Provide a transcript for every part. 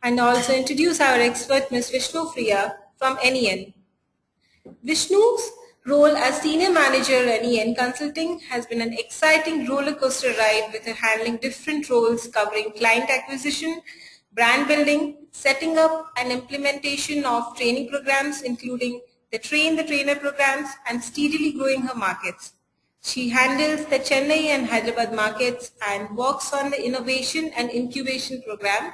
and also introduce our expert Ms. Vishnu Priya from NEN. Vishnu's role as Senior Manager at NEN Consulting has been an exciting roller coaster ride with her handling different roles covering client acquisition, brand building, setting up and implementation of training programs including the Train the Trainer programs and steadily growing her markets. She handles the Chennai and Hyderabad markets and works on the innovation and incubation program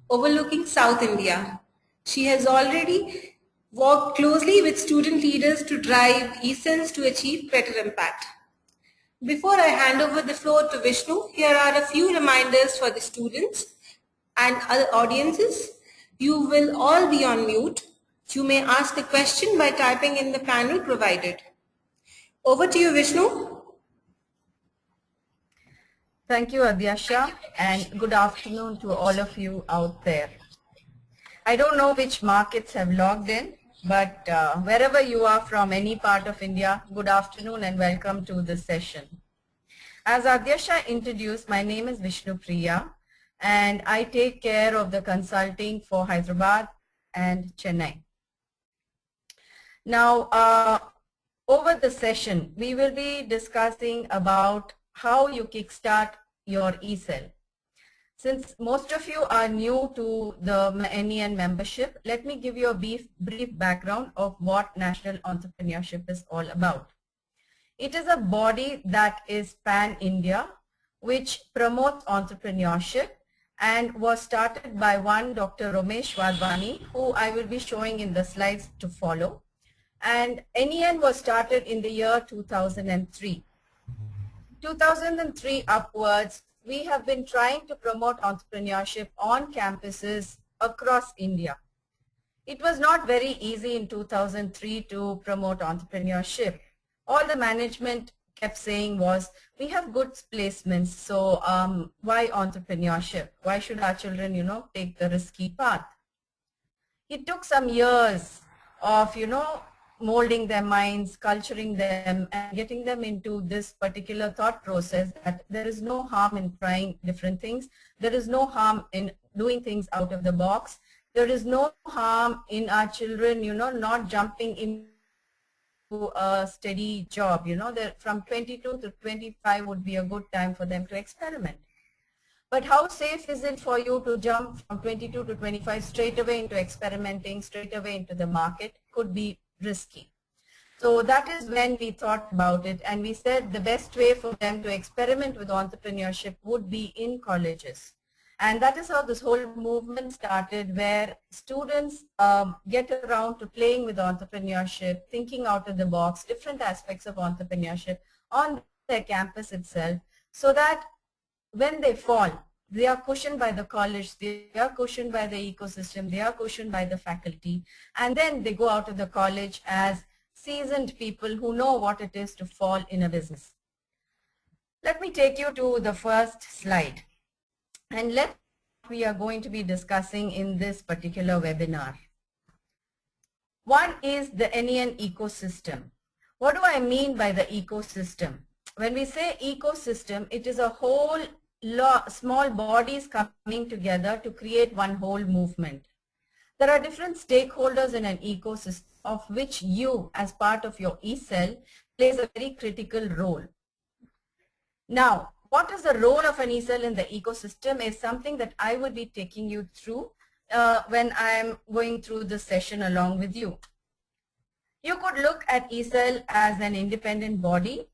overlooking South India. She has already worked closely with student leaders to drive ESOLs to achieve better impact. Before I hand over the floor to Vishnu, here are a few reminders for the students and other audiences. You will all be on mute. You may ask a question by typing in the panel provided. Over to you, Vishnu. Thank you, Adyasha, and good afternoon to all of you out there. I don't know which markets have logged in, but wherever you are from any part of India, good afternoon and welcome to this session. As Adyasha introduced, my name is Vishnu Priya, and I take care of the consulting for Hyderabad and Chennai. Now, over the session, we will be discussing about how you kickstart your ESOL. Since most of you are new to the NEN membership, let me give you a brief background of what National Entrepreneurship is all about. It is a body that is pan-India, which promotes entrepreneurship and was started by one Dr. Ramesh Wadhwani, who I will be showing in the slides to follow. And NEN was started in the year 2003. 2003 upwards, we have been trying to promote entrepreneurship on campuses across India. It was not very easy in 2003 to promote entrepreneurship. All the management kept saying was, we have good placements, so why entrepreneurship? Why should our children, take the risky path? It took some years of, molding their minds, culturing them, and getting them into this particular thought process that there is no harm in trying different things. There is no harm in doing things out of the box. There is no harm in our children, not jumping into a steady job. From 22 to 25 would be a good time for them to experiment. But how safe is it for you to jump from 22 to 25 straight away into experimenting, straight away into the market? Could be risky. So that is when we thought about it, and we said the best way for them to experiment with entrepreneurship would be in colleges. And that is how this whole movement started, where students get around to playing with entrepreneurship, thinking out of the box, different aspects of entrepreneurship on their campus itself, so that when they fall, they are cushioned by the college, they are cushioned by the ecosystem, they are cushioned by the faculty, and then they go out of the college as seasoned people who know what it is to fall in a business. Let me take you to the first slide, and we are going to be discussing in this particular webinar. One is the NEN ecosystem. What do I mean by the ecosystem? When we say ecosystem, it is a whole small bodies coming together to create one whole movement. There are different stakeholders in an ecosystem, of which you, as part of your ESOL, plays a very critical role. Now, what is the role of an ESOL in the ecosystem is something that I will be taking you through when I am going through this session along with you. You could look at ESOL as an independent body.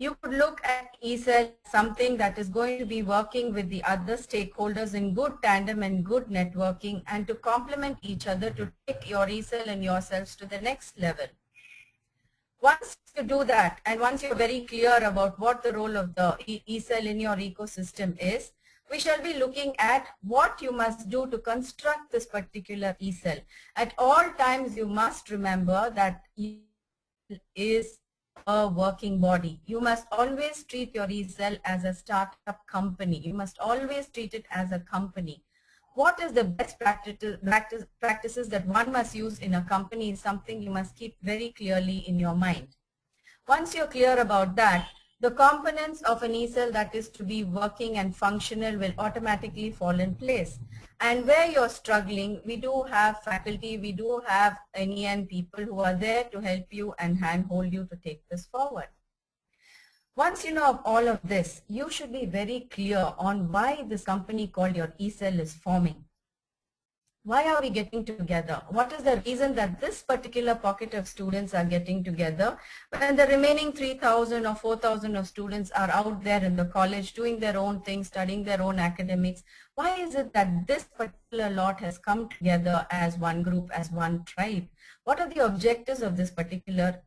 You could look at ESOL as something that is going to be working with the other stakeholders in good tandem and good networking, and to complement each other to take your ESOL and yourselves to the next level. Once you do that, and once you're very clear about what the role of the ESOL in your ecosystem is, we shall be looking at what you must do to construct this particular ESOL. At all times, you must remember that ESOL is a working body. You must always treat your ESOL as a startup company. You must always treat it as a company. What is the best practices that one must use in a company is something you must keep very clearly in your mind. Once you're clear about that, The components of an e-cell that is to be working and functional will automatically fall in place. And where you're struggling, we do have faculty, we do have NEN people who are there to help you and handhold you to take this forward. Once you know of all of this, you should be very clear on why this company called your e-cell is forming. Why are we getting together? What is the reason that this particular pocket of students are getting together when the remaining 3,000 or 4,000 of students are out there in the college doing their own things, studying their own academics? Why is it that this particular lot has come together as one group, as one tribe? What are the objectives of this particular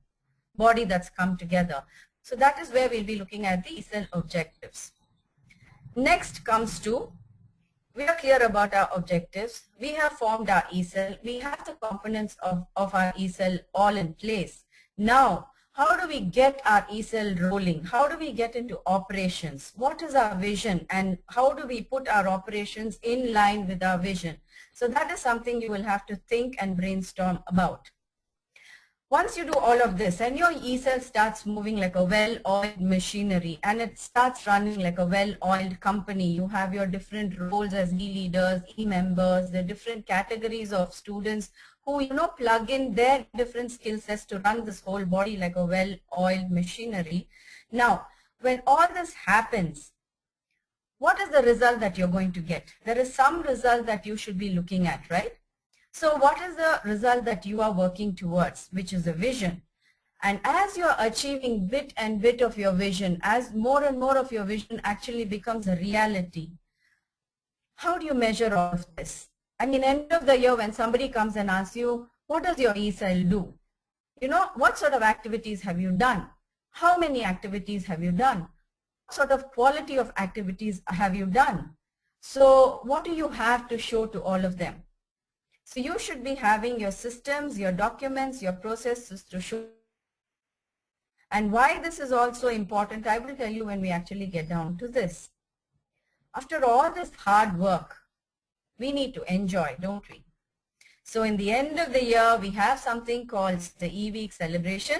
body that's come together? So that is where we'll be looking at the e-cell objectives. Next comes to, we are clear about our objectives. We have formed our e-cell. We have the components of our e-cell all in place. Now, how do we get our e-cell rolling? How do we get into operations? What is our vision and how do we put our operations in line with our vision? So that is something you will have to think and brainstorm about. Once you do all of this and your e-cell starts moving like a well-oiled machinery and it starts running like a well-oiled company, you have your different roles as e-leaders, e-members, the different categories of students who, plug in their different skill sets to run this whole body like a well-oiled machinery. Now, when all this happens, what is the result that you're going to get? There is some result that you should be looking at, right? So what is the result that you are working towards, which is a vision? And as you're achieving bit and bit of your vision, as more and more of your vision actually becomes a reality, how do you measure all of this? I mean, end of the year when somebody comes and asks you, what does your e-cell do? What sort of activities have you done? How many activities have you done? What sort of quality of activities have you done? So what do you have to show to all of them? So you should be having your systems, your documents, your processes to show. And why this is also important, I will tell you when we actually get down to this. After all this hard work, we need to enjoy, don't we? So in the end of the year, we have something called the E-Week celebration,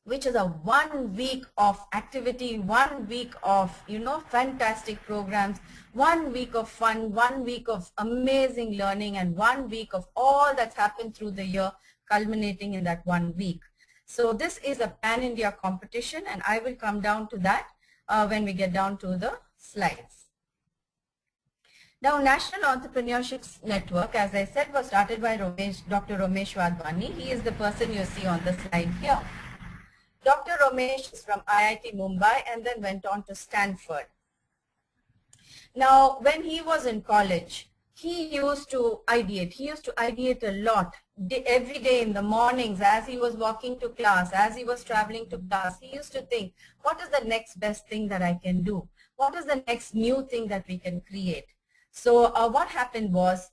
which is a 1 week of activity, 1 week of, fantastic programs, 1 week of fun, 1 week of amazing learning, and 1 week of all that's happened through the year culminating in that 1 week. So this is a pan-India competition, and I will come down to that when we get down to the slides. Now, National Entrepreneurship Network, as I said, was started by Dr. Ramesh Wadhwani. He is the person you see on the slide here. Dr. Ramesh is from IIT Mumbai and then went on to Stanford. Now, when he was in college, he used to ideate. He used to ideate a lot. Every day in the mornings, as he was walking to class, as he was traveling to class, he used to think, what is the next best thing that I can do? What is the next new thing that we can create? So what happened was,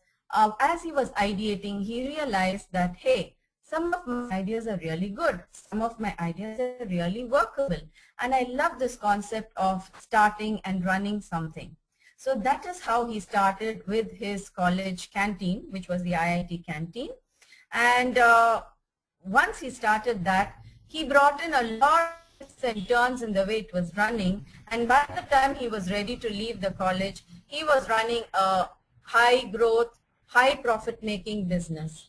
as he was ideating, he realized that, hey, some of my ideas are really good. Some of my ideas are really workable. And I love this concept of starting and running something. So that is how he started with his college canteen, which was the IIT canteen. And once he started that, he brought in a lot of twists and turns in the way it was running. And by the time he was ready to leave the college, he was running a high growth, high profit making business.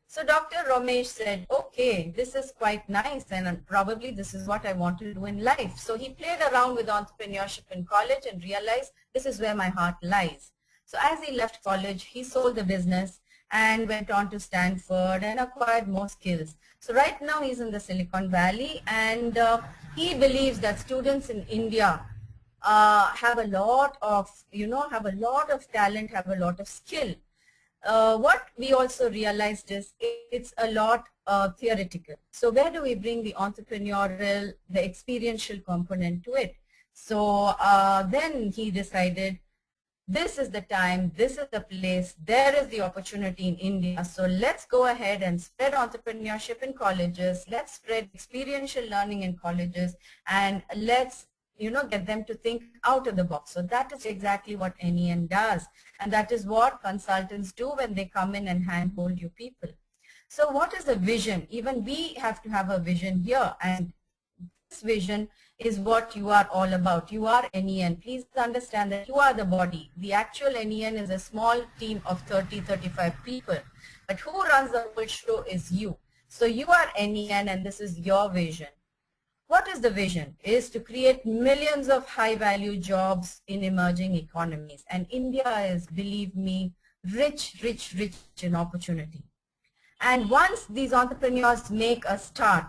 So Dr. Ramesh said, okay, this is quite nice and probably this is what I want to do in life. So he played around with entrepreneurship in college and realized this is where my heart lies. So as he left college, he sold the business and went on to Stanford and acquired more skills. So right now he's in the Silicon Valley and he believes that students in India have a lot of, have a lot of talent, have a lot of skill. What we also realized is it's a lot theoretical. So where do we bring the entrepreneurial, the experiential component to it? So then he decided, this is the time, this is the place, there is the opportunity in India. So let's go ahead and spread entrepreneurship in colleges. Let's spread experiential learning in colleges, and let's get them to think out of the box. So that is exactly what NEN does. And that is what consultants do when they come in and handhold you people. So what is the vision? Even we have to have a vision here. And vision is what you are all about. You are NEN. Please understand that you are the body. The actual NEN is a small team of 30-35 people. But who runs the whole show is you. So you are NEN and this is your vision. What is the vision? It is to create millions of high-value jobs in emerging economies. And India is, believe me, rich in opportunity. And once these entrepreneurs make a start,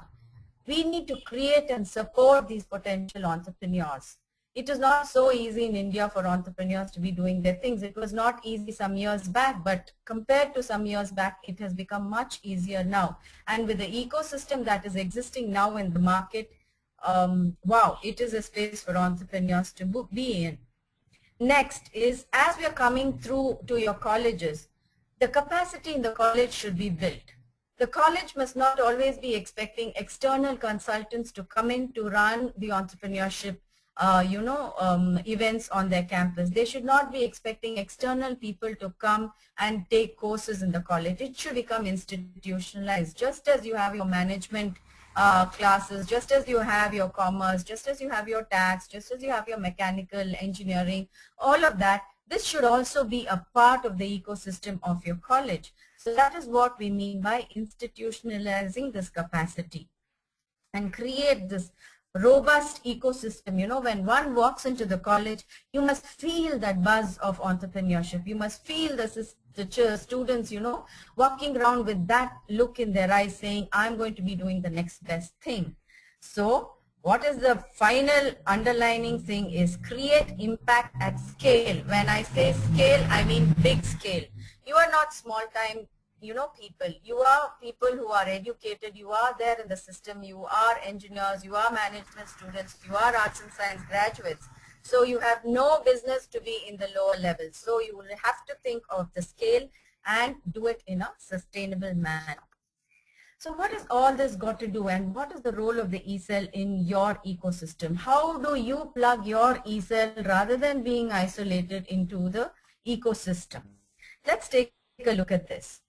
we need to create and support these potential entrepreneurs. It is not so easy in India for entrepreneurs to be doing their things. It was not easy some years back, but compared to some years back, it has become much easier now. And with the ecosystem that is existing now in the market, wow, it is a space for entrepreneurs to be in. Next is, as we are coming through to your colleges, the capacity in the college should be built. The college must not always be expecting external consultants to come in to run the entrepreneurship events on their campus. They should not be expecting external people to come and take courses in the college. It should become institutionalized, just as you have your management classes, just as you have your commerce, just as you have your tax, just as you have your mechanical engineering, all of that. This should also be a part of the ecosystem of your college. So that is what we mean by institutionalizing this capacity and create this robust ecosystem. You know, when one walks into the college, you must feel that buzz of entrepreneurship. You must feel the students, you know, walking around with that look in their eyes saying, I'm going to be doing the next best thing. So what is the final underlining thing is create impact at scale. When I say scale, I mean big scale. You are not small time, you know, people. You are people who are educated. You are there in the system. You are engineers. You are management students. You are arts and science graduates. So you have no business to be in the lower levels. So you will have to think of the scale and do it in a sustainable manner. So what has all this got to do, and what is the role of the e-cell in your ecosystem? How do you plug your e-cell rather than being isolated into the ecosystem? Let's take a look at this.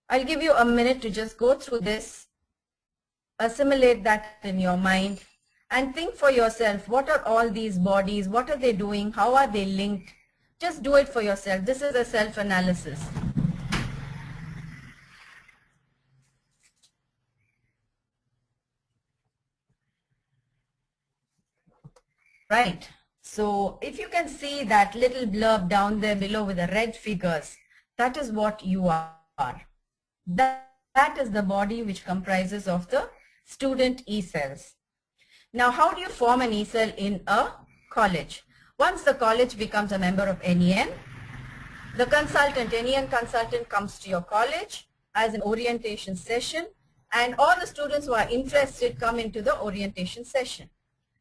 I'll give you a minute to just go through this, assimilate that in your mind, and think for yourself, what are all these bodies, what are they doing, how are they linked? Just do it for yourself. This is a self-analysis. Right. So if you can see that little blurb down there below with the red figures, that is what you are. That is the body which comprises of the student e-cells. Now, how do you form an e-cell in a college? Once the college becomes a member of NEN, the consultant, NEN consultant comes to your college as an orientation session, and all the students who are interested come into the orientation session.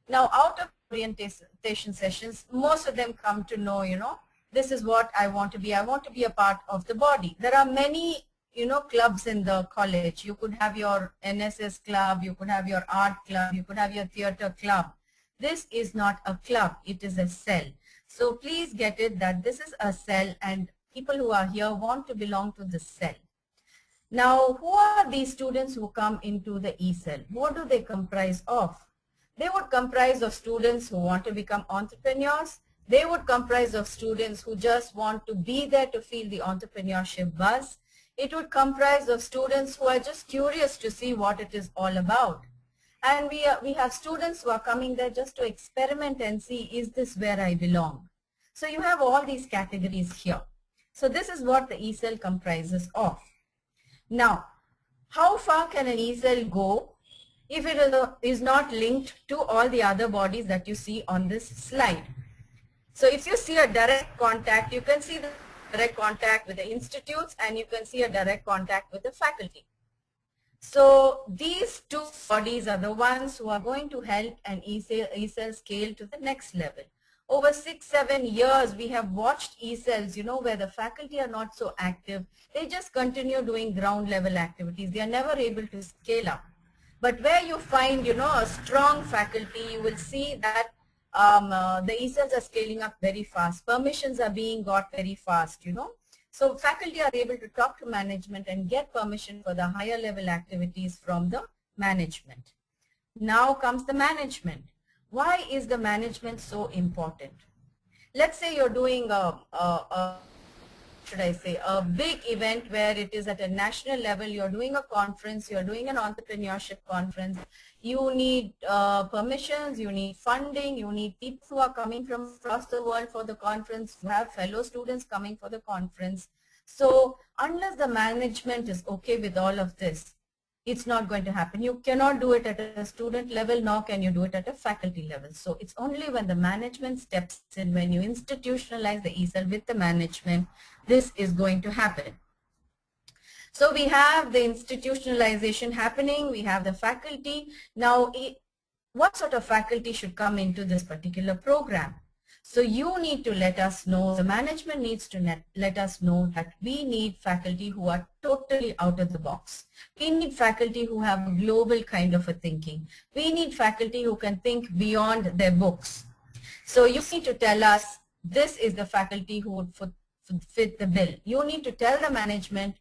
Now, out of orientation sessions, most of them come to know, you know, this is what I want to be. I want to be a part of the body. There are many, you know, clubs in the college. You could have your NSS club, you could have your art club, you could have your theater club. This is not a club, it is a cell. So please get it that this is a cell and people who are here want to belong to the cell. Now, who are these students who come into the e-cell? What do they comprise of? They would comprise of students who want to become entrepreneurs. They would comprise of students who just want to be there to feel the entrepreneurship buzz. It would comprise of students who are just curious to see what it is all about. And we have students who are coming there just to experiment and see, is this where I belong? So you have all these categories here. So this is what the e-cell comprises of. Now, how far can an e-cell go if it is not linked to all the other bodies that you see on this slide? So if you see a direct contact, you can see the direct contact with the institutes and you can see a direct contact with the faculty. So these two bodies are the ones who are going to help an e-cell scale to the next level. Over 6-7 years, we have watched e-cells, you know, where the faculty are not so active. They just continue doing ground level activities. They are never able to scale up. But where you find, you know, a strong faculty, you will see that the e-cells are scaling up very fast. Permissions are being got very fast, you know. So faculty are able to talk to management and get permission for the higher level activities from the management. Now comes the management. Why is the management so important? Let's say you're doing should I say, a big event where it is at a national level. You're doing a conference, you're doing an entrepreneurship conference. You need permissions, you need funding, you need people who are coming from across the world for the conference. You have fellow students coming for the conference. So unless the management is okay with all of this, it's not going to happen. You cannot do it at a student level, nor can you do it at a faculty level. So it's only when the management steps in, when you institutionalize the ESL with the management, this is going to happen. So we have the institutionalization happening, we have the faculty. Now, what sort of faculty should come into this particular program? So you need to let us know, the management needs to let us know that we need faculty who are totally out of the box. We need faculty who have a global kind of a thinking. We need faculty who can think beyond their books. So you need to tell us, this is the faculty who would fit the bill. You need to tell the management,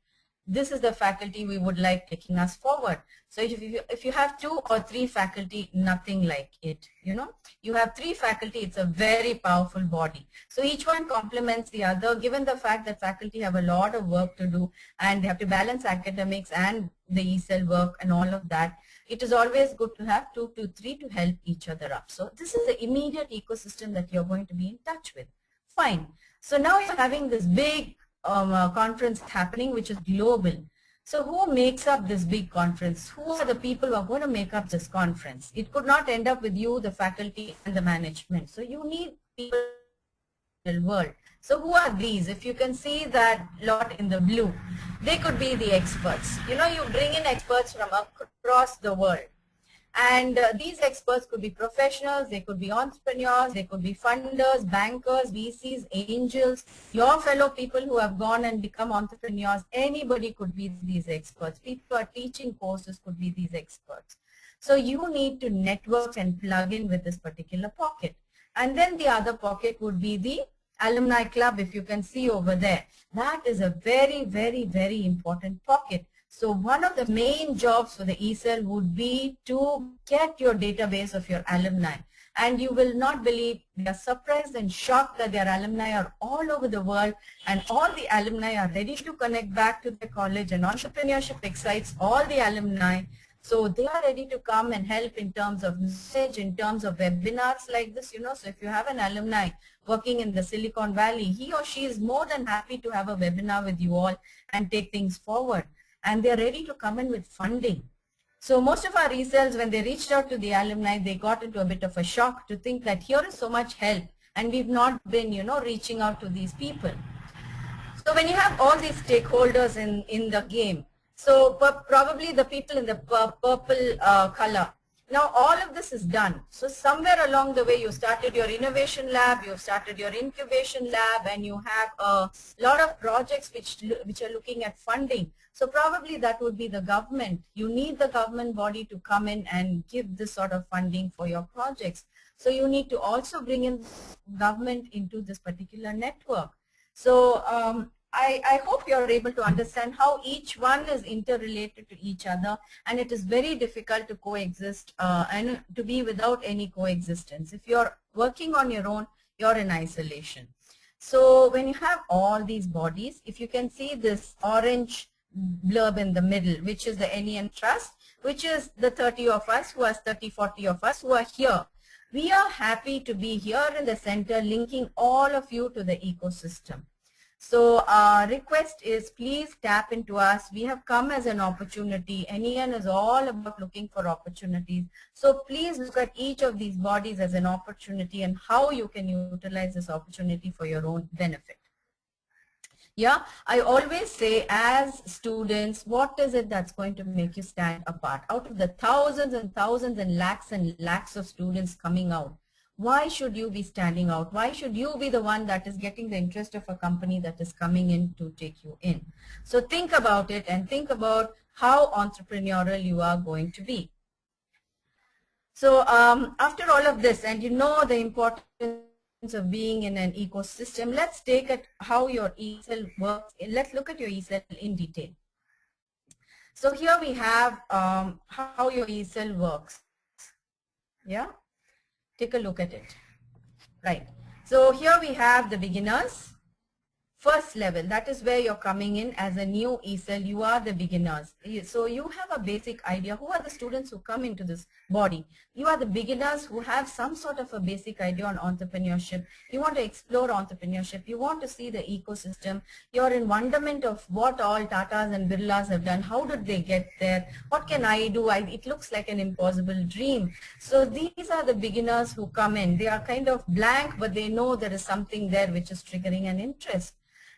this is the faculty we would like taking us forward. So if you have 2 or 3 faculty, nothing like it, you know. You have 3 faculty, it's a very powerful body. So each one complements the other, given the fact that faculty have a lot of work to do and they have to balance academics and the ESL work and all of that. It is always good to have 2 to 3 to help each other up. So this is the immediate ecosystem that you're going to be in touch with. Fine. So now you're having this big conference happening, which is global. So who makes up this big conference? Who are the people who are going to make up this conference? It could not end up with you, the faculty, and the management. So you need people in the world. So who are these? If you can see that lot in the blue, they could be the experts. You know, you bring in experts from across the world. And these experts could be professionals, they could be entrepreneurs, they could be funders, bankers, VCs, angels, your fellow people who have gone and become entrepreneurs. Anybody could be these experts. People who are teaching courses could be these experts. So you need to network and plug in with this particular pocket. And then the other pocket would be the alumni club, if you can see over there. That is a very, very, very important pocket. So one of the main jobs for the ESL would be to get your database of your alumni. And you will not believe, they are surprised and shocked that their alumni are all over the world, and all the alumni are ready to connect back to their college, and entrepreneurship excites all the alumni. So they are ready to come and help in terms of knowledge, in terms of webinars like this, you know. So if you have an alumni working in the Silicon Valley, he or she is more than happy to have a webinar with you all and take things forward. And they're ready to come in with funding. So most of our ESLs, when they reached out to the alumni, they got into a bit of a shock to think that here is so much help and we've not been, you know, reaching out to these people. So when you have all these stakeholders in the game, so probably the people in the purple color, now all of this is done. So somewhere along the way you started your innovation lab, you started your incubation lab, and you have a lot of projects which are looking at funding. So probably that would be the government. You need the government body to come in and give this sort of funding for your projects. So you need to also bring in government into this particular network. So I hope you're able to understand how each one is interrelated to each other, and it is very difficult to coexist and to be without any coexistence. If you're working on your own, you're in isolation. So when you have all these bodies, if you can see this orange blurb in the middle, which is the NEN Trust, which is the 30 of us, who are 30, 40 of us who are here. We are happy to be here in the center, linking all of you to the ecosystem. So our request is, please tap into us. We have come as an opportunity. NEN is all about looking for opportunities. So please look at each of these bodies as an opportunity and how you can utilize this opportunity for your own benefit. Yeah, I always say, as students, what is it that's going to make you stand apart? Out of the thousands and thousands and lakhs of students coming out, why should you be standing out? Why should you be the one that is getting the interest of a company that is coming in to take you in? So think about it and think about how entrepreneurial you are going to be. So after all of this, and you know the importance of being in an ecosystem, let's take at how your ESL works. Let's look at your ESL in detail. So here we have how your ESL works. Yeah, take a look at it. Right. So here we have the beginners. First level, that is where you're coming in as a new ESL. You are the beginners. So you have a basic idea. Who are the students who come into this body? You are the beginners who have some sort of a basic idea on entrepreneurship. You want to explore entrepreneurship. You want to see the ecosystem. You're in wonderment of what all Tatas and Birlas have done. How did they get there? What can I do? It looks like an impossible dream. So these are the beginners who come in. They are kind of blank, but they know there is something there which is triggering an interest.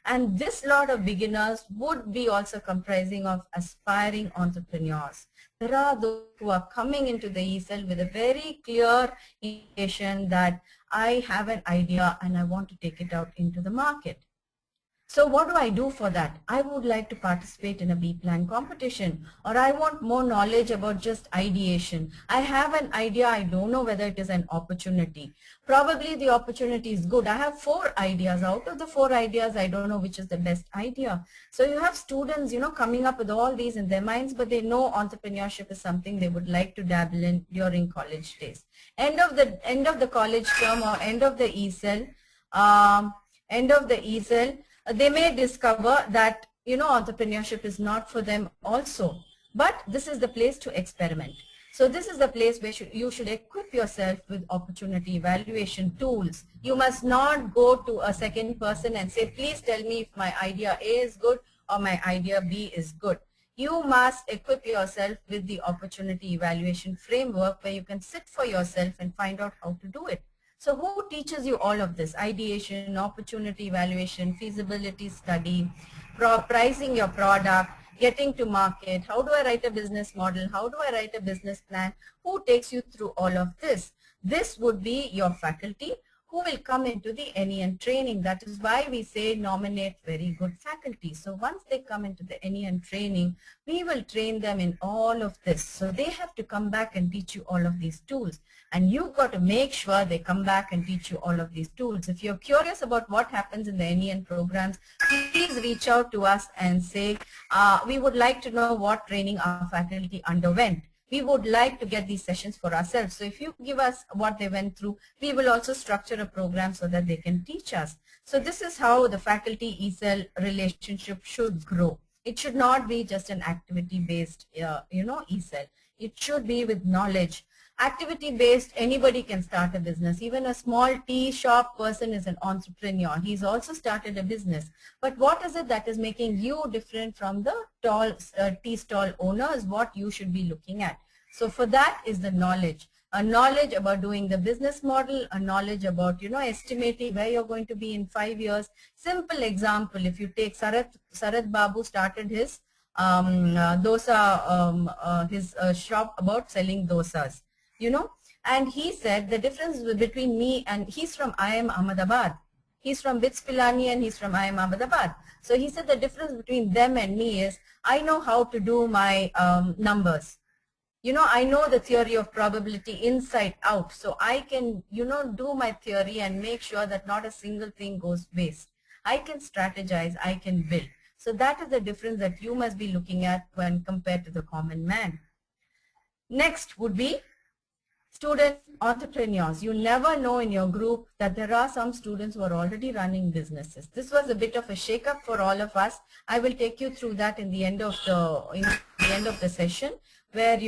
And this lot of beginners would be also comprising of aspiring entrepreneurs. There are those who are coming into the ESL with a very clear indication that I have an idea and I want to take it out into the market. So what do I do for that? I would like to participate in a B-plan competition, or I want more knowledge about just ideation. I have an idea, I don't know whether it is an opportunity. Probably the opportunity is good. I have 4 ideas. Out of the 4 ideas, I don't know which is the best idea. So you have students, coming up with all these in their minds, but they know entrepreneurship is something they would like to dabble in during college days. End of the college term or end of the ESL, they may discover that entrepreneurship is not for them also, but this is the place to experiment. So this is the place where you should equip yourself with opportunity evaluation tools. You must not go to a second person and say, please tell me if my idea A is good or my idea B is good. You must equip yourself with the opportunity evaluation framework where you can sit for yourself and find out how to do it. So who teaches you all of this? Ideation, opportunity evaluation, feasibility study, pricing your product, getting to market, how do I write a business model, how do I write a business plan, who takes you through all of this? This would be your faculty who will come into the NEN training. That is why we say nominate very good faculty. So once they come into the NEN training, we will train them in all of this. So they have to come back and teach you all of these tools. And you've got to make sure they come back and teach you all of these tools. If you're curious about what happens in the NEN programs, please reach out to us and say, we would like to know what training our faculty underwent. We would like to get these sessions for ourselves. So if you give us what they went through, we will also structure a program so that they can teach us. So this is how the faculty ESL relationship should grow. It should not be just an activity-based, ESL. It should be with knowledge. Activity-based, anybody can start a business. Even a small tea shop person is an entrepreneur. He's also started a business. But what is it that is making you different from the tea stall owners? What you should be looking at. So for that is the knowledge. A knowledge about doing the business model, a knowledge about, estimating where you're going to be in 5 years. Simple example, if you take Sarat Babu started his shop about selling dosas. And he said the difference between me and he's from IIM Ahmedabad. He's from BITS Pilani and he's from IIM Ahmedabad. So he said the difference between them and me is I know how to do my numbers. I know the theory of probability inside out. So I can, do my theory and make sure that not a single thing goes waste. I can strategize, I can build. So that is the difference that you must be looking at when compared to the common man. Next would be student entrepreneurs. You never know in your group that there are some students who are already running businesses. This was a bit of a shake-up for all of us. I will take you through that in the end of the session, where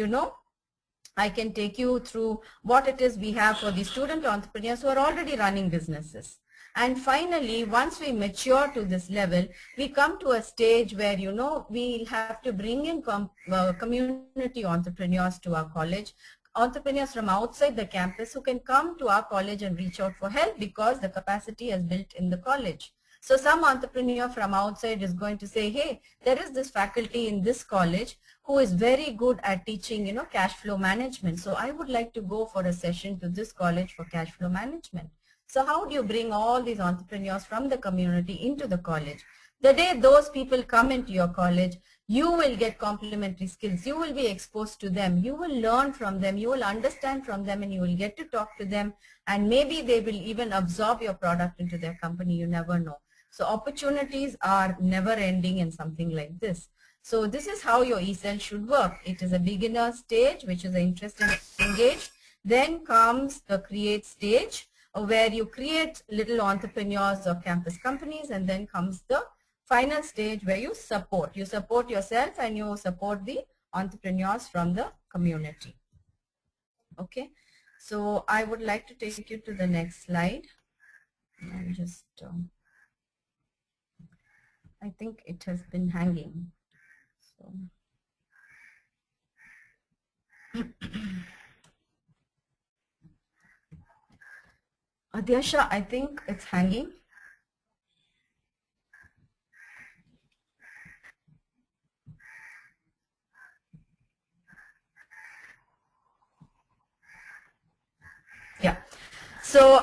I can take you through what it is we have for the student entrepreneurs who are already running businesses. And finally, once we mature to this level, we come to a stage where, we'll have to bring in community entrepreneurs to our college, entrepreneurs from outside the campus who can come to our college and reach out for help because the capacity is built in the college. So some entrepreneur from outside is going to say, hey, there is this faculty in this college who is very good at teaching, cash flow management. So I would like to go for a session to this college for cash flow management. So how do you bring all these entrepreneurs from the community into the college? The day those people come into your college, you will get complementary skills. You will be exposed to them. You will learn from them. You will understand from them and you will get to talk to them. And maybe they will even absorb your product into their company. You never know. So opportunities are never ending in something like this. So this is how your ESL should work. It is a beginner stage, which is interested and engaged. Then comes the create stage, where you create little entrepreneurs or campus companies, and then comes the final stage where you support. You support yourself and you support the entrepreneurs from the community. Okay, so I would like to take you to the next slide. And just, I think it has been hanging. So. Adyasha, I think it's hanging. Yeah. So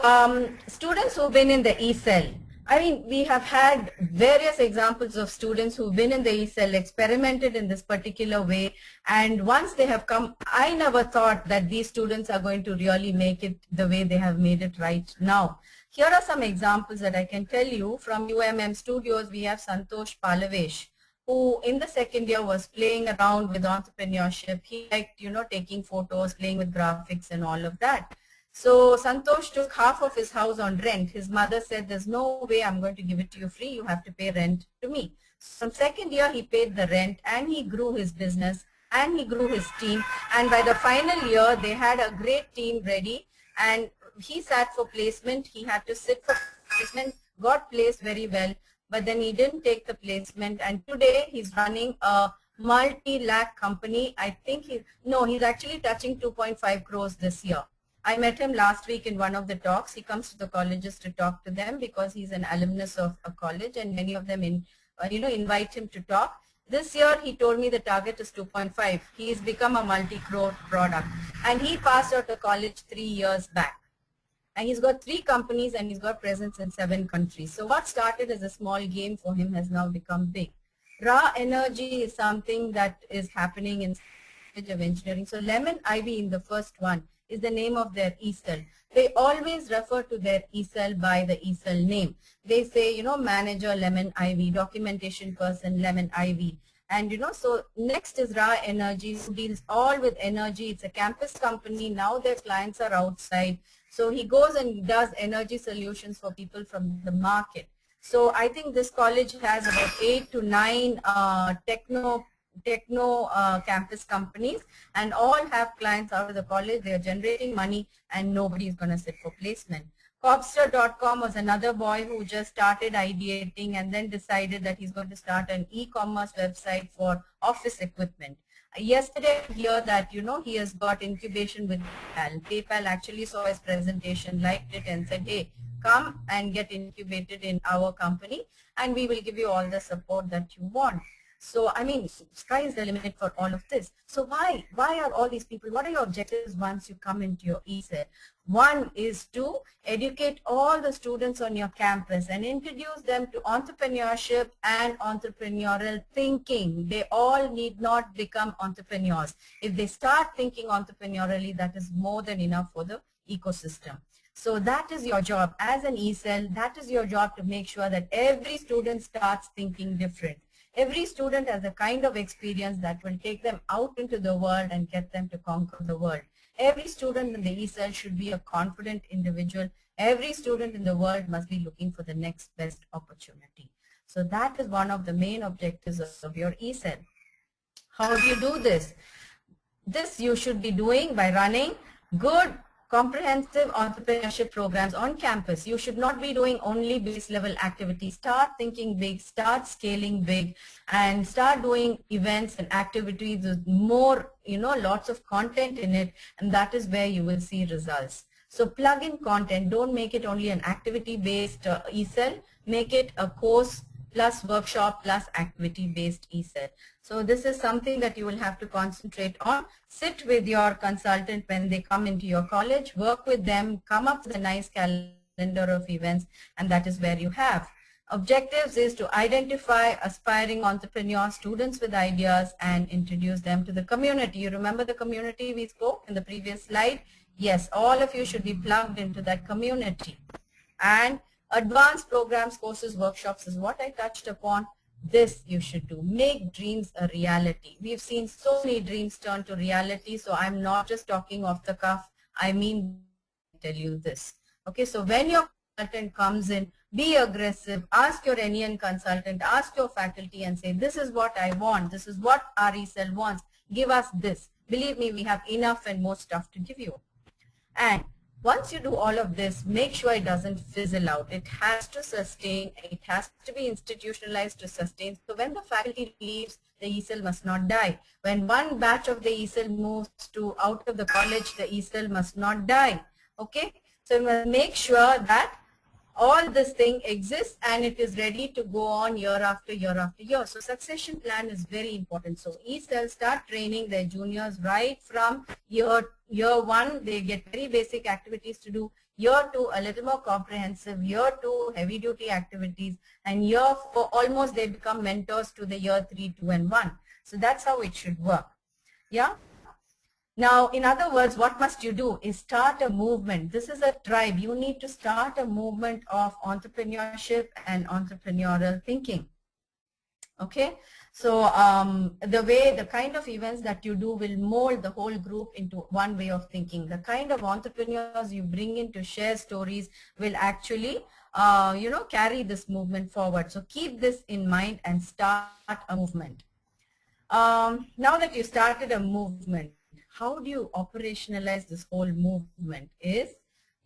students who've been in the e-cell, I mean, we have had various examples of students who've been in the e-cell, experimented in this particular way, and once they have come, I never thought that these students are going to really make it the way they have made it right now. Here are some examples that I can tell you from UMM Studios. We have Santosh Palavesh, who in the second year was playing around with entrepreneurship. He liked, taking photos, playing with graphics and all of that. So Santosh took half of his house on rent. His mother said, there's no way I'm going to give it to you free. You have to pay rent to me. So from second year, he paid the rent and he grew his business and he grew his team. And by the final year, they had a great team ready, and he sat for placement. He had to sit for placement, got placed very well, but then he didn't take the placement. And today he's running a multi-lakh company. I think he's actually touching 2.5 crores this year. I met him last week in one of the talks. He comes to the colleges to talk to them because he's an alumnus of a college, and many of them invite him to talk. This year he told me the target is 2.5. He's become a multi-crore product, and he passed out of college 3 years back. And he's got 3 companies and he's got presence in 7 countries. So what started as a small game for him has now become big. Raw energy is something that is happening in of engineering. So Lemon Ivy in the first one is the name of their e-cell. They always refer to their e-cell by the e-cell name. They say, manager Lemon Ivy, documentation person Lemon Ivy. And so next is Raw Energy, who deals all with energy. It's a campus company. Now their clients are outside. So he goes and does energy solutions for people from the market. So I think this college has about 8 to 9 techno campus companies, and all have clients out of the college. They are generating money and nobody is going to sit for placement. Cobster.com was another boy who just started ideating and then decided that he's going to start an e-commerce website for office equipment. Yesterday I hear that he has got incubation with PayPal. PayPal actually saw his presentation, liked it, and said, hey, come and get incubated in our company and we will give you all the support that you want. So, I mean, sky is the limit for all of this. So why are all these people, what are your objectives once you come into your e-cell? One is to educate all the students on your campus and introduce them to entrepreneurship and entrepreneurial thinking. They all need not become entrepreneurs. If they start thinking entrepreneurially, that is more than enough for the ecosystem. So that is your job as an e-cell. That is your job to make sure that every student starts thinking different. Every student has a kind of experience that will take them out into the world and get them to conquer the world. Every student in the e-cell should be a confident individual. Every student in the world must be looking for the next best opportunity. So that is one of the main objectives of your e-cell. How do you do this? This you should be doing by running good comprehensive entrepreneurship programs on campus. You should not be doing only base level activities. Start thinking big, start scaling big, and start doing events and activities with more, lots of content in it, and that is where you will see results. So plug in content. Don't make it only an activity based e-cell. Make it a course plus workshop plus activity based e-cell. So this is something that you will have to concentrate on. Sit with your consultant when they come into your college, work with them, come up with a nice calendar of events, and that is where you have. Objectives is to identify aspiring entrepreneurs, students with ideas, and introduce them to the community. You remember the community we spoke in the previous slide? Yes, all of you should be plugged into that community. And advanced programs, courses, workshops is what I touched upon. This you should do. Make dreams a reality. We've seen so many dreams turn to reality, so I'm not just talking off the cuff. I mean, tell you this. Okay, so when your consultant comes in, be aggressive, ask your NEN consultant, ask your faculty and say, this is what I want, this is what our ESL wants, give us this. Believe me, we have enough and more stuff to give you. And once you do all of this, make sure it doesn't fizzle out. It has to sustain, it has to be institutionalized to sustain. So when the faculty leaves, the ESL must not die. When one batch of the ESL moves to out of the college, the ESL must not die. Okay? So we must make sure that all this thing exists and it is ready to go on year after year after year. So succession plan is very important. So ESL start training their juniors right from year one. They get very basic activities to do. Year 2 a little more comprehensive. Year 2 heavy duty activities, and year 4 almost they become mentors to the year 3, 2 and 1. So that's how it should work. Yeah. Now, in other words, what must you do is start a movement. This is a tribe. You need to start a movement of entrepreneurship and entrepreneurial thinking. Okay, so the kind of events that you do will mold the whole group into one way of thinking. The kind of entrepreneurs you bring in to share stories will actually carry this movement forward. So keep this in mind and start a movement. Now that you started a movement, how do you operationalize this whole movement? Is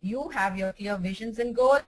you have your clear visions and goals.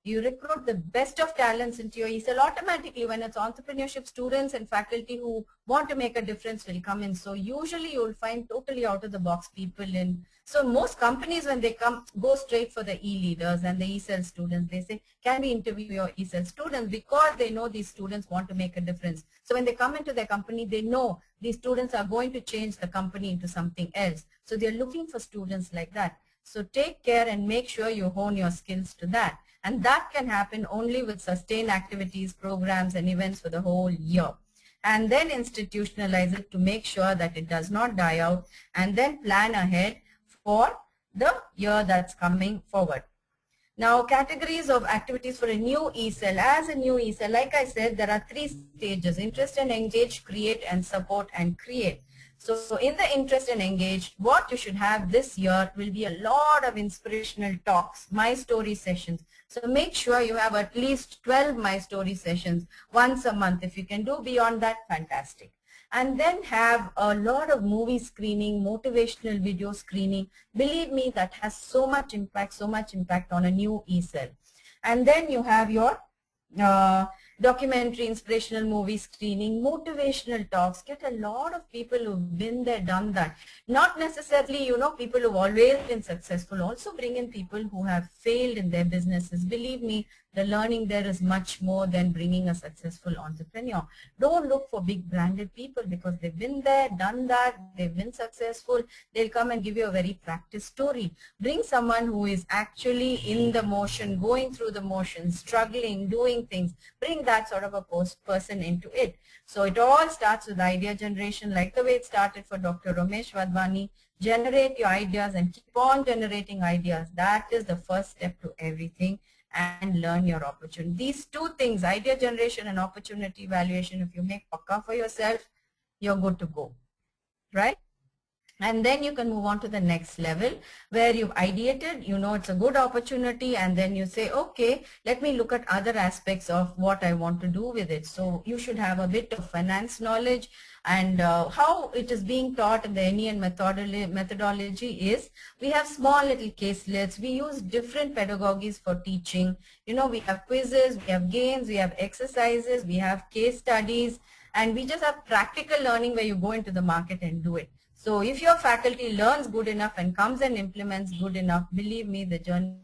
You recruit the best of talents into your ESL. Automatically, when it's entrepreneurship, students and faculty who want to make a difference will come in. So usually you will find totally out of the box people in. So most companies, when they come, go straight for the e-leaders and the ESL students. They say, can we interview your ESL students? Because they know these students want to make a difference. So when they come into their company, they know these students are going to change the company into something else. So they're looking for students like that. So take care and make sure you hone your skills to that. And that can happen only with sustained activities, programs, and events for the whole year. And then institutionalize it to make sure that it does not die out, and then plan ahead for the year that's coming forward. Now, categories of activities for a new ESL. As a new ESL, like I said, there are 3 stages: interest and engage, create and support, and create. So in the interest and engaged, what you should have this year will be a lot of inspirational talks, my story sessions. So make sure you have at least 12 my story sessions once a month. If you can do beyond that, fantastic. And then have a lot of movie screening, motivational video screening. Believe me, that has so much impact on a new ESL. And then you have your documentary, inspirational movie screening, motivational talks. Get a lot of people who've been there, done that. Not necessarily, people who've always been successful. Also bring in people who have failed in their businesses. Believe me, the learning there is much more than bringing a successful entrepreneur. Don't look for big branded people, because they've been there, done that, they've been successful. They'll come and give you a very practice story. Bring someone who is actually in the motion, going through the motion, struggling, doing things. Bring that sort of a person into it. So it all starts with idea generation, like the way it started for Dr. Ramesh Wadhwani. Generate your ideas and keep on generating ideas. That is the first step to everything. And learn your opportunity. These 2 things, idea generation and opportunity evaluation, if you make pakka for yourself, you're good to go, right? And then you can move on to the next level where you've ideated, it's a good opportunity, and then you say, okay, let me look at other aspects of what I want to do with it. So you should have a bit of finance knowledge, and how it is being taught in the NEN methodology is we have small little caselets. We use different pedagogies for teaching. We have quizzes, we have games, we have exercises, we have case studies, and we just have practical learning where you go into the market and do it. So if your faculty learns good enough and comes and implements good enough, believe me, the journey.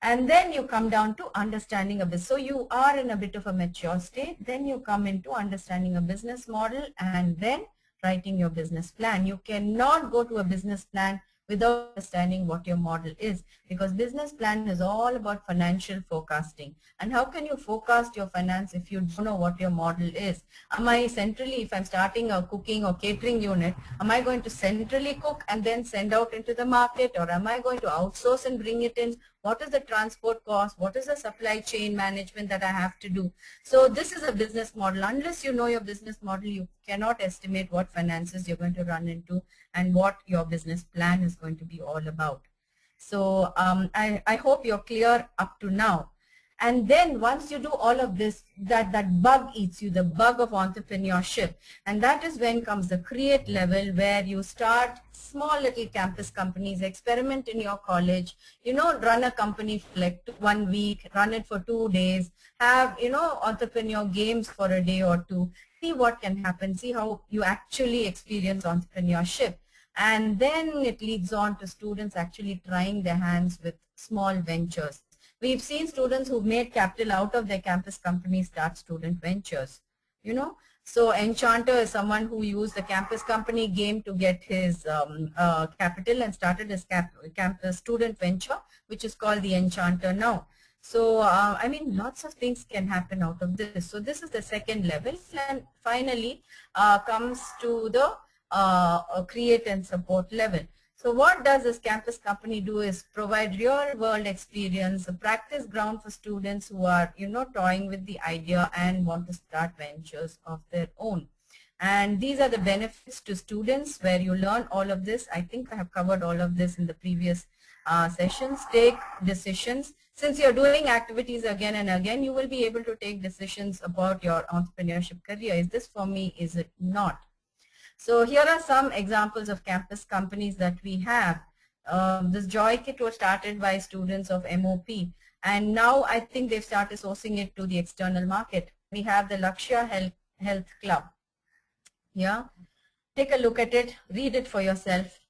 And then you come down to understanding a business. So you are in a bit of a mature state. Then you come into understanding a business model and then writing your business plan. You cannot go to a business plan without understanding what your model is, because business plan is all about financial forecasting. And how can you forecast your finance if you don't know what your model is? Am I centrally, if I'm starting a cooking or catering unit, am I going to centrally cook and then send out into the market, or am I going to outsource and bring it in? What is the transport cost? What is the supply chain management that I have to do? So this is a business model. Unless you know your business model, you cannot estimate what finances you're going to run into and what your business plan is going to be all about. So I hope you're clear up to now. And then once you do all of this, that bug eats you, the bug of entrepreneurship. And that is when comes the create level, where you start small little campus companies, experiment in your college, run a company for like 1 week, run it for 2 days, have, entrepreneur games for a day or two, see what can happen, see how you actually experience entrepreneurship. And then it leads on to students actually trying their hands with small ventures. We've seen students who've made capital out of their campus companies start student ventures, So Enchanter is someone who used the campus company game to get his capital and started his campus student venture, which is called the Enchanter now. So, I mean, lots of things can happen out of this. So this is the second level. And finally comes to the create and support level. So what does this campus company do is provide real world experience, a practice ground for students who are, toying with the idea and want to start ventures of their own. And these are the benefits to students where you learn all of this. I think I have covered all of this in the previous sessions. Take decisions. Since you're doing activities again and again, you will be able to take decisions about your entrepreneurship career. Is this for me? Is it not? So here are some examples of campus companies that we have. This Joy Kit was started by students of MOP, and now I think they've started sourcing it to the external market. We have the Lakshya Health Club. Yeah, take a look at it, read it for yourself.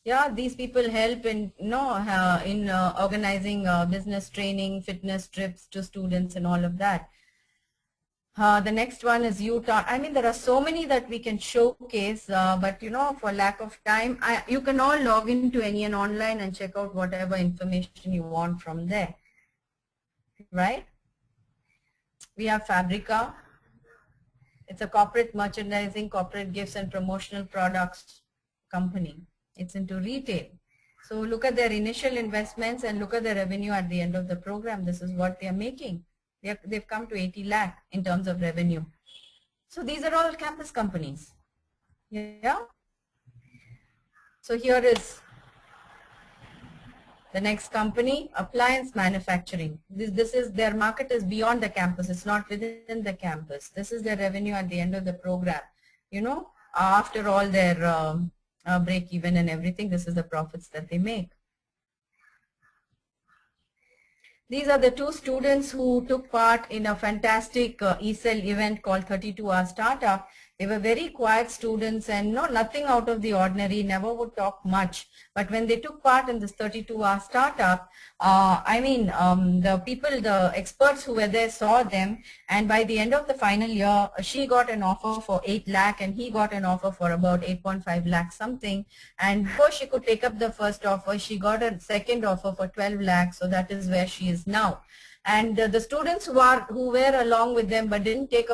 Yeah, these people help in organizing business training, fitness trips to students and all of that. The next one is Utah. I mean, there are so many that we can showcase, but for lack of time, you can all log into NEN online and check out whatever information you want from there, right? We have Fabrica. It's a corporate merchandising, corporate gifts and promotional products company. It's into retail. So look at their initial investments and look at the revenue at the end of the program. This is what they are making. They've come to 80 lakh in terms of revenue. So these are all campus companies. Yeah. So here is the next company, appliance manufacturing. This is their market is beyond the campus. It's not within the campus. This is their revenue at the end of the program. After all their break even and everything, this is the profits that they make. These are the two students who took part in a fantastic ESL event called 32-Hour Startup. They were very quiet students and nothing out of the ordinary, never would talk much. But when they took part in this 32-hour startup, the experts who were there saw them, and by the end of the final year, she got an offer for 8 lakh and he got an offer for about 8.5 lakh something. And before she could take up the first offer, she got a second offer for 12 lakh. So that is where she is now. And the students who were along with them but didn't take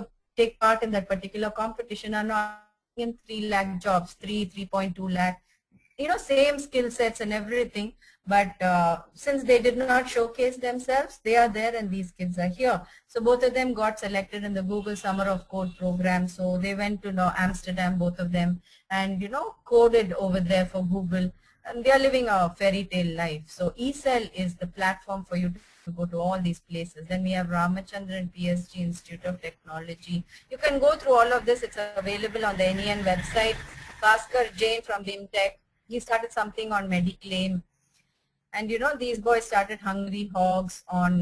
part in that particular competition are now in 3 lakh jobs, 3.2 lakh, same skill sets and everything. But since they did not showcase themselves, they are there and these kids are here. So both of them got selected in the Google Summer of Code program. So they went to Amsterdam, both of them, and coded over there for Google. And they are living a fairy tale life. So eCell is the platform for you to go to all these places. Then we have Ramachandran PSG Institute of Technology. You can go through all of this. It's available on the NEN website. Bhaskar Jain from BIMTech, he started something on Mediclaim. And these boys started Hungry Hogs on,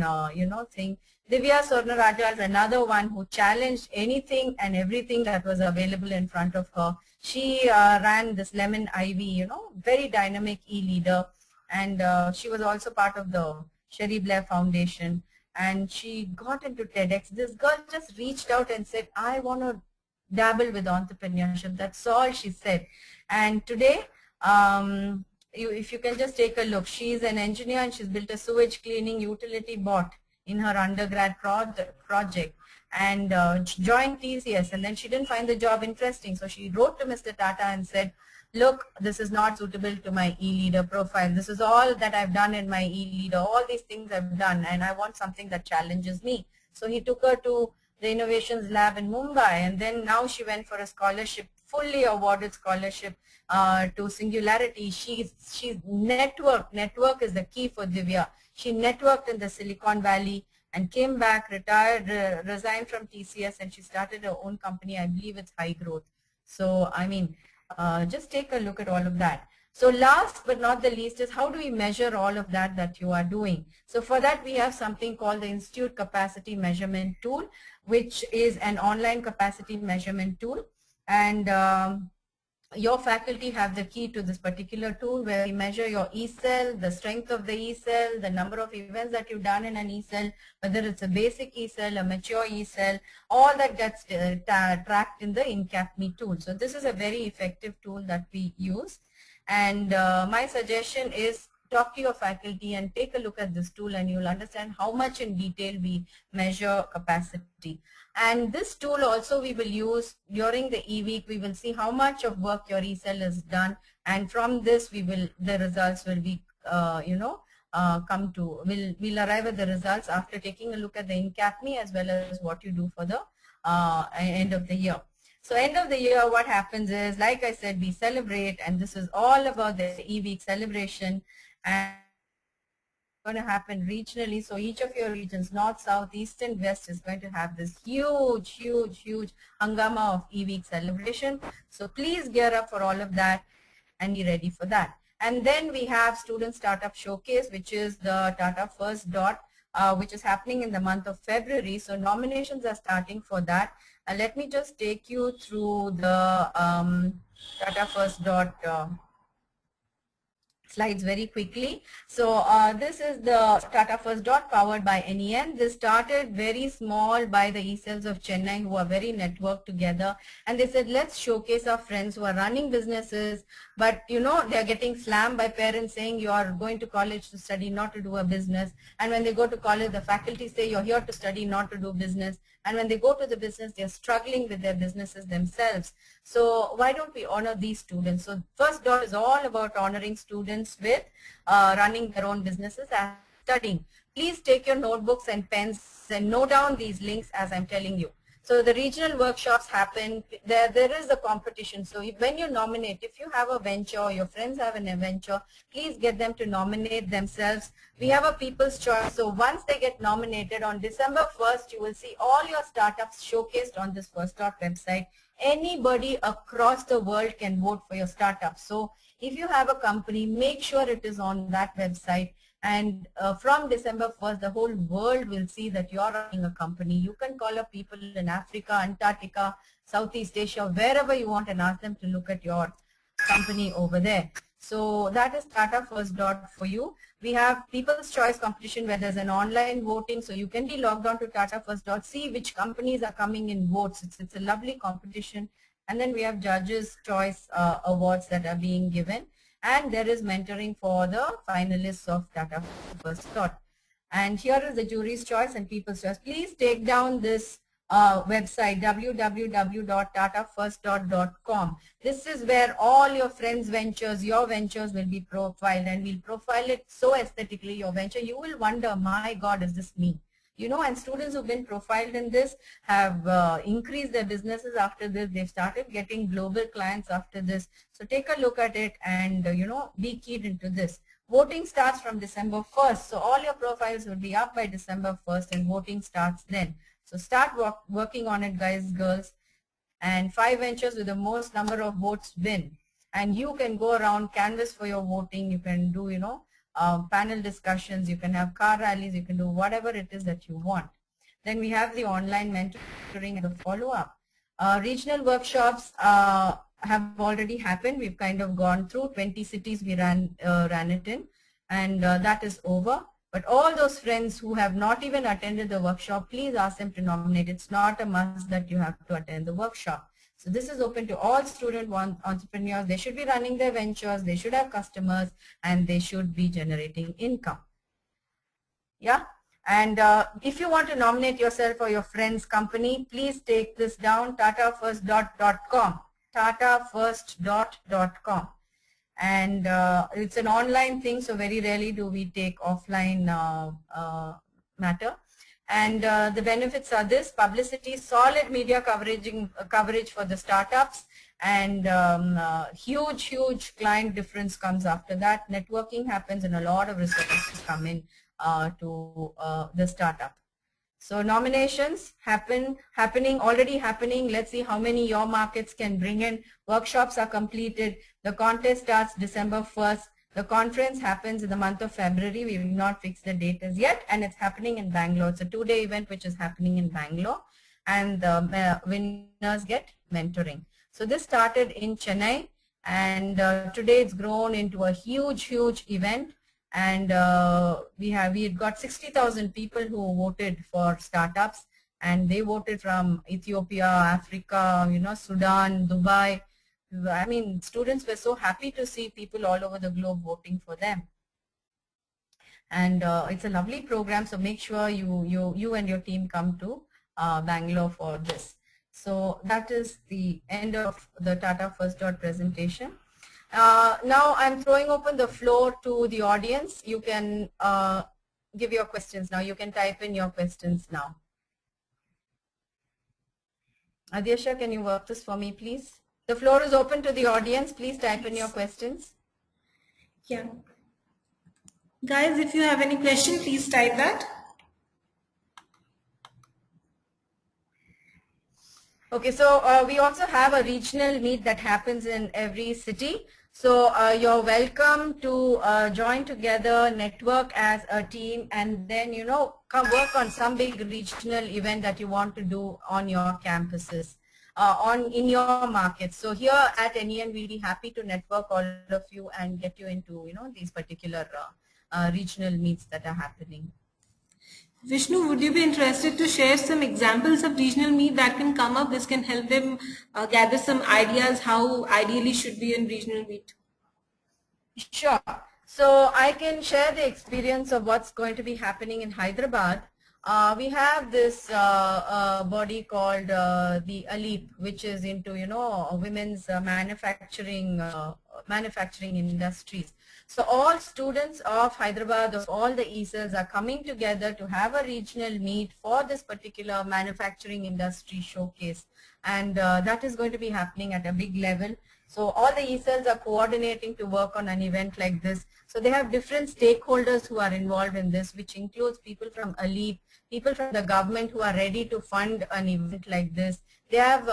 thing. Divya Swarnarajal, another one who challenged anything and everything that was available in front of her. She ran this Lemon Ivy, very dynamic e-leader. And she was also part of the Sherry Blair Foundation. And she got into TEDx. This girl just reached out and said, I want to dabble with entrepreneurship. That's all she said. And today, if you can just take a look, she's an engineer and she's built a sewage cleaning utility bot in her undergrad project, and joined TCS, and then she didn't find the job interesting, so she wrote to Mr. Tata and said, look, this is not suitable to my e-leader profile. This is all that I've done in my e-leader, all these things I've done, and I want something that challenges me. So he took her to the innovations lab in Mumbai, and then now she went for a scholarship, fully awarded scholarship to Singularity. She's networked. Network is the key for Divya. She networked in the Silicon Valley and came back, retired, resigned from TCS, and she started her own company. I believe it's High Growth. So, I mean, just take a look at all of that. So last but not the least is, how do we measure all of that you are doing? So for that, we have something called the Institute Capacity Measurement Tool, which is an online capacity measurement tool. And your faculty have the key to this particular tool, where we measure your e-cell, the strength of the e-cell, the number of events that you've done in an e-cell, whether it's a basic e-cell, a mature e-cell, all that gets tracked in the InCapMe tool. So this is a very effective tool that we use. And my suggestion is, talk to your faculty and take a look at this tool, and you'll understand how much in detail we measure capacity. And this tool also we will use during the e-week. We will see how much of work your e-cell has done, and from this the results will be, we'll arrive at the results after taking a look at the InCapMe as well as what you do for the end of the year. So end of the year, what happens is, like I said, we celebrate, and this is all about the e-week celebration, and going to happen regionally. So each of your regions, north, south, east, and west, is going to have this huge hangama of e-week celebration. So please gear up for all of that and be ready for that. And then we have Student Startup Showcase, which is the Tata First Dot, which is happening in the month of February. So nominations are starting for that. Let me just take you through the Tata First Dot slides very quickly. So this is the Tata First Dot powered by NEN. This started very small by the e-cells of Chennai, who are very networked together, and they said, let's showcase our friends who are running businesses, but they're getting slammed by parents saying you are going to college to study, not to do a business. And when they go to college, the faculty say you're here to study, not to do business. And when they go to the business, they're struggling with their businesses themselves. So why don't we honor these students? So First Dot is all about honoring students with running their own businesses and studying. Please take your notebooks and pens and note down these links as I'm telling you. So the regional workshops happen. There is a competition. So when you nominate, if you have a venture or your friends have an venture, please get them to nominate themselves. We have a people's choice. So once they get nominated on December 1st, you will see all your startups showcased on this First Dot website. Anybody across the world can vote for your startup. So if you have a company, make sure it is on that website. And from December 1st, the whole world will see that you're running a company. You can call up people in Africa, Antarctica, Southeast Asia, wherever you want, and ask them to look at your company over there. So that is Tata First Dot for you. We have People's Choice competition, where there's an online voting. So you can be logged on to Tata First Dot, see which companies are coming in votes. It's a lovely competition. And then we have Judges' Choice awards that are being given. And there is mentoring for the finalists of Tata First Dot. And here is the jury's choice and people's choice. Please take down this website, www.tatafirstdot.com. This is where all your friends' ventures, your ventures will be profiled, and we'll profile it so aesthetically, your venture. You will wonder, my God, is this me? And students who've been profiled in this have increased their businesses after this. They've started getting global clients after this. So take a look at it and, be keyed into this. Voting starts from December 1st. So all your profiles will be up by December 1st, and voting starts then. So start working on it, guys, girls. And 5 ventures with the most number of votes win. And you can go around, canvas for your voting. You can do, panel discussions, you can have car rallies, you can do whatever it is that you want. Then we have the online mentoring and the follow-up. Regional workshops have already happened. We've kind of gone through 20 cities we ran it in, and that is over. But all those friends who have not even attended the workshop, please ask them to nominate. It's not a must that you have to attend the workshop. So this is open to all student entrepreneurs. They should be running their ventures, they should have customers, and they should be generating income. Yeah. And if you want to nominate yourself or your friend's company, please take this down, tatafirstdot.com. tatafirst.com, and it's an online thing, so very rarely do we take offline matter. And the benefits are this: publicity, solid media coverage for the startups, and huge client difference comes after that. Networking happens and a lot of resources come in to the startup. So nominations already happening. Let's see how many your markets can bring in. Workshops are completed. The contest starts December 1st. The conference happens in the month of February. We have not fixed the date as yet, and it's happening in Bangalore. It's a 2-day event which is happening in Bangalore, and the winners get mentoring. So this started in Chennai, and today it's grown into a huge event. And we had got 60,000 people who voted for startups, and they voted from Ethiopia, Africa, Sudan, Dubai. I mean, students were so happy to see people all over the globe voting for them. And it's a lovely program, so make sure you and your team come to Bangalore for this. So that is the end of the Tata First presentation. Now I'm throwing open the floor to the audience. You can give your questions now. You can type in your questions now. Adyasha, can you work this for me, please? The floor is open to the audience. Please type in your questions. Yeah. Guys, if you have any question, please type that. Okay, so we also have a regional meet that happens in every city. So you're welcome to join together, network as a team, and then, come work on some big regional event that you want to do on your campuses, in your markets. So here at NEN, we'll be happy to network all of you and get you into, these particular regional meets that are happening. Vishnu, would you be interested to share some examples of regional meet that can come up? This can help them gather some ideas how ideally should be in regional meet. Sure. So I can share the experience of what's going to be happening in Hyderabad. We have this body called the ALEEP, which is into, women's manufacturing industries. So all students of Hyderabad, of all the ESLs, are coming together to have a regional meet for this particular manufacturing industry showcase. And that is going to be happening at a big level. So all the ESLs are coordinating to work on an event like this. So they have different stakeholders who are involved in this, which includes people from ALEEP, people from the government who are ready to fund an event like this. They have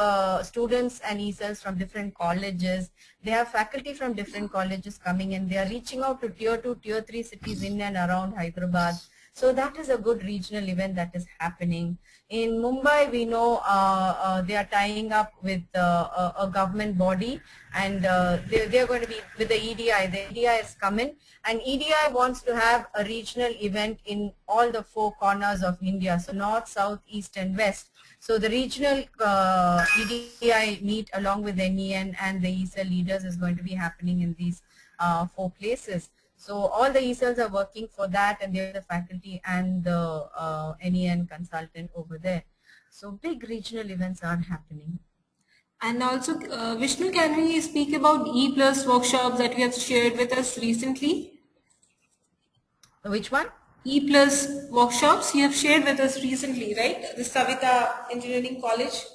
students and ESLs from different colleges. They have faculty from different colleges coming in. They are reaching out to tier 2, tier 3 cities in and around Hyderabad. So that is a good regional event that is happening. In Mumbai, we know they are tying up with a government body, and they are going to be with the EDI. The EDI is coming, and EDI wants to have a regional event in all the 4 corners of India, so north, south, east, and west. So the regional EDI meet along with NEN and the ESL leaders is going to be happening in these 4 places. So all the ESLs are working for that, and they're the faculty and the NEN consultant over there. So big regional events are happening. And also, Vishnu, can we speak about E+ workshops that you have shared with us recently? Which one? E+ workshops you have shared with us recently, right? The Savita Engineering College.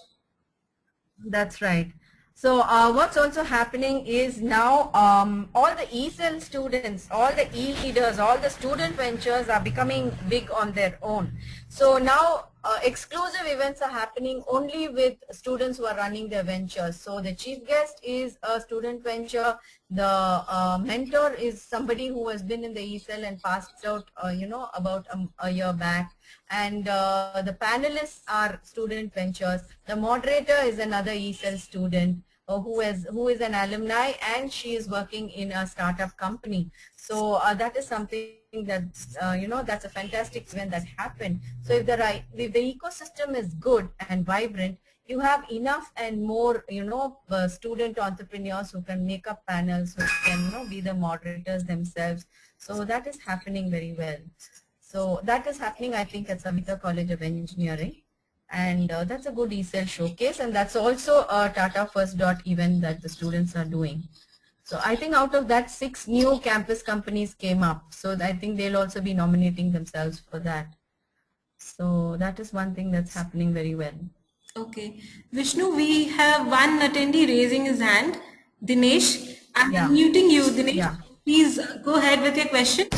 That's right. So what's also happening is now all the ESL students, all the e-leaders, all the student ventures are becoming big on their own. So now exclusive events are happening only with students who are running their ventures. So the chief guest is a student venture. The mentor is somebody who has been in the ESL and passed out, about a year back. And the panelists are student ventures. The moderator is another ESL student who is an alumni, and she is working in a startup company. So that is something that that's a fantastic event that happened. So if the ecosystem is good and vibrant, you have enough and more student entrepreneurs who can make up panels, who can be the moderators themselves. So that is happening very well. So that is happening, I think, at Savita College of Engineering. And that's a good ECEL showcase, and that's also a Tata First Dot event that the students are doing. So I think out of that, 6 new campus companies came up. So I think they'll also be nominating themselves for that. So that is one thing that's happening very well. Okay. Vishnu, we have one attendee raising his hand. Dinesh, I'm Yeah. unmuting you, Dinesh. Yeah. Please go ahead with your question.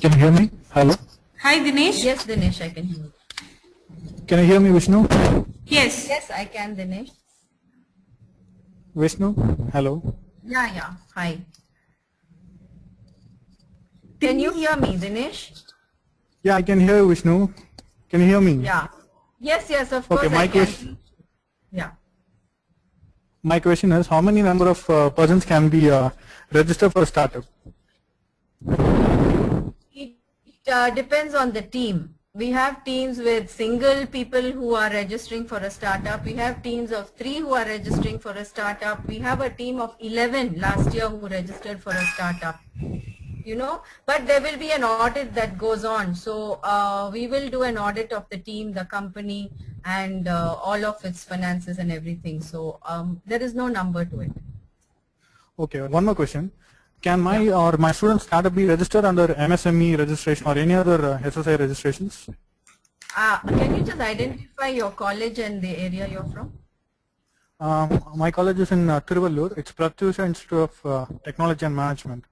Can you hear me? Hello? Hi, Dinesh. Yes, Dinesh, I can hear you. Can you hear me, Vishnu? Yes. Yes, I can, Dinesh. Vishnu? Hello? Yeah, yeah. Hi. Can you hear me, Dinesh? Yeah, I can hear you, Vishnu. Can you hear me? Yeah. Yes, yes, of course Okay, I can. Yeah. my question is, how many number of persons can be registered for a startup? It depends on the team. We have teams with single people who are registering for a startup. We have teams of 3 who are registering for a startup. We have a team of 11 last year who registered for a startup. You know, but there will be an audit that goes on. So we will do an audit of the team, the company, and all of its finances and everything. So there is no number to it. Okay, one more question. Can my student startup be registered under MSME registration or any other SSI registrations? Can you just identify your college and the area you're from? My college is in Tiruvallur. It's Pratyusha Institute of Technology and Management.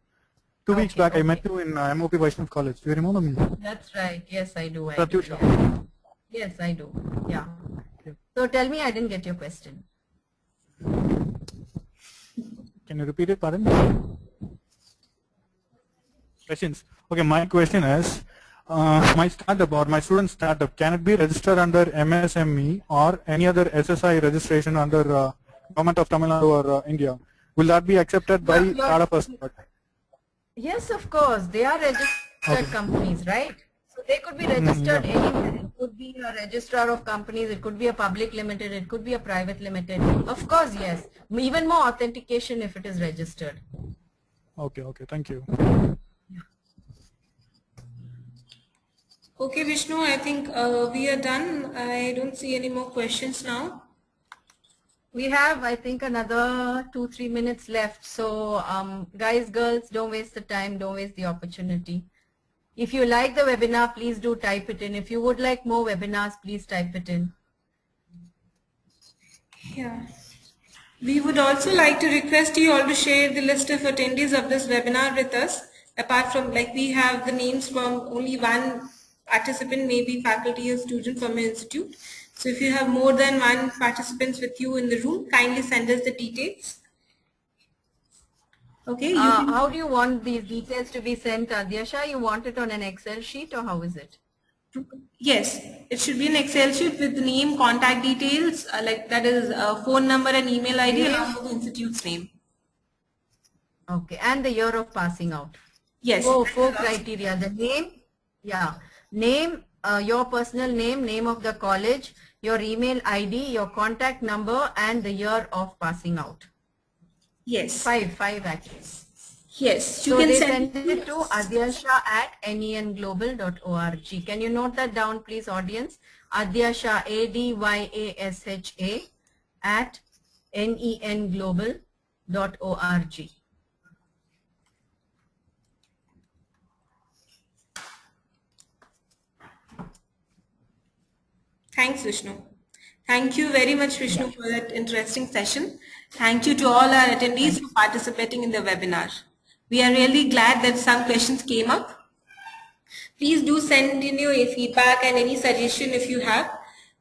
2 weeks back, I met you in MOP Vaishnav College. Do you remember me? That's right. Yes, I do. Pratyusha. Yeah. Yes, I do. Yeah. So tell me, I didn't get your question. Can you repeat it, pardon? Questions. Okay, my question is, my startup or my student startup, can it be registered under MSME or any other SSI registration under Government of Tamil Nadu or India? Will that be accepted by Tata First? Yes, of course. They are registered companies, right? So they could be registered anywhere. It could be a registrar of companies, it could be a public limited, it could be a private limited. Of course, yes. Even more authentication if it is registered. Okay, okay, thank you. Okay, Vishnu, I think we are done. I don't see any more questions now. We have, I think, another 2-3 minutes left. So, guys, girls, don't waste the time, don't waste the opportunity. If you like the webinar, please do type it in. If you would like more webinars, please type it in. Yeah. We would also like to request you all to share the list of attendees of this webinar with us. Apart from, like, we have the names from only one participant, maybe faculty or student from an institute. So if you have more than one participants with you in the room, kindly send us the details. Okay. How do you want these details to be sent, Adyasha? You want it on an Excel sheet or how is it? Yes, it should be an Excel sheet with the name, contact details, like that is phone number and email ID along with the institute's name. Okay, and the year of passing out. Yes. Four criteria. The name, yeah, name, your personal name, name of the college, your email ID, your contact number, and the year of passing out. Yes. Five actually. Yes. You can send it to adyasha@nenglobal.org. Can you note that down, please, audience? Adyasha, ADYASHA @nenglobal.org. Thanks, Vishnu. Thank you very much, Vishnu, for that interesting session. Thank you to all our attendees for participating in the webinar. We are really glad that some questions came up. Please do send in your feedback and any suggestion if you have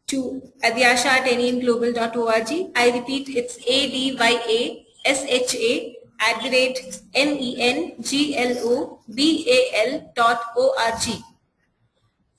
to adyasha@nenglobal.org. I repeat, it's adyasha@nenglobal.org.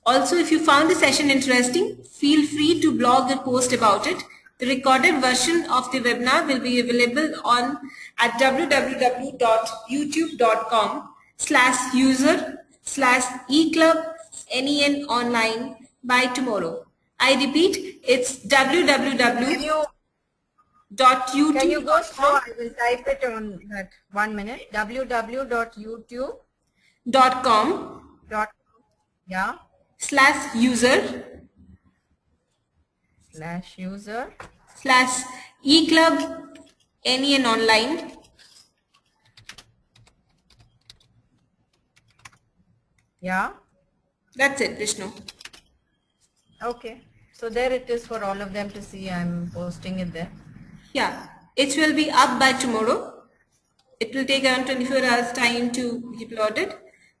Also, if you found the session interesting, feel free to blog or post about it. The recorded version of the webinar will be available on at www.youtube.com/user/eclub-NEN online by tomorrow. I repeat, it's www.youtube.com. Can you go slow? I will type it on that 1 minute. www.youtube.com. .com. Yeah. /user /user /eclub NEN online Yeah. That's it, Vishnu. Okay. So there it is for all of them to see. I'm posting it there. Yeah, it will be up by tomorrow. It will take around 24 hours time to be uploaded.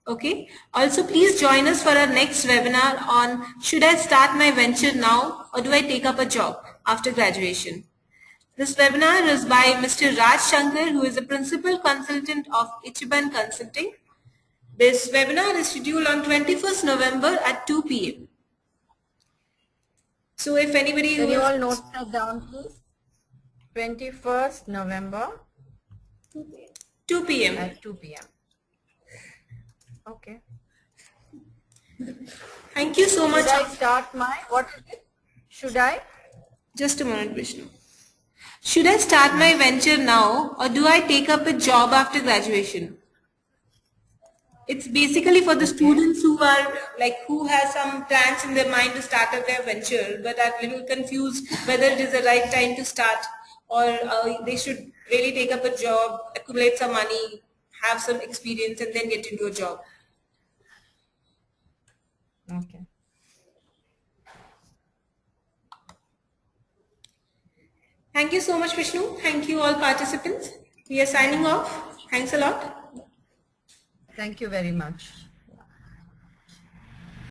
Okay. Also, please join us for our next webinar on should I start my venture now or do I take up a job after graduation? This webinar is by Mr. Raj Shankar, who is the principal consultant of Ichiban Consulting. This webinar is scheduled on 21st November at 2 p.m. So if anybody Can who you all is note that down, please? 21st November 2 p.m. at 2 p.m. Okay. Thank you so much. Should I start my, what is it? Should I? Just a moment, Vishnu. Should I start my venture now or do I take up a job after graduation? It's basically for the students who are who has some plans in their mind to start up their venture but are a little confused whether it is the right time to start or they should really take up a job, accumulate some money, have some experience and then get into a job. Okay. Thank you so much, Vishnu. Thank you all participants. We are signing off. Thanks a lot. Thank you very much.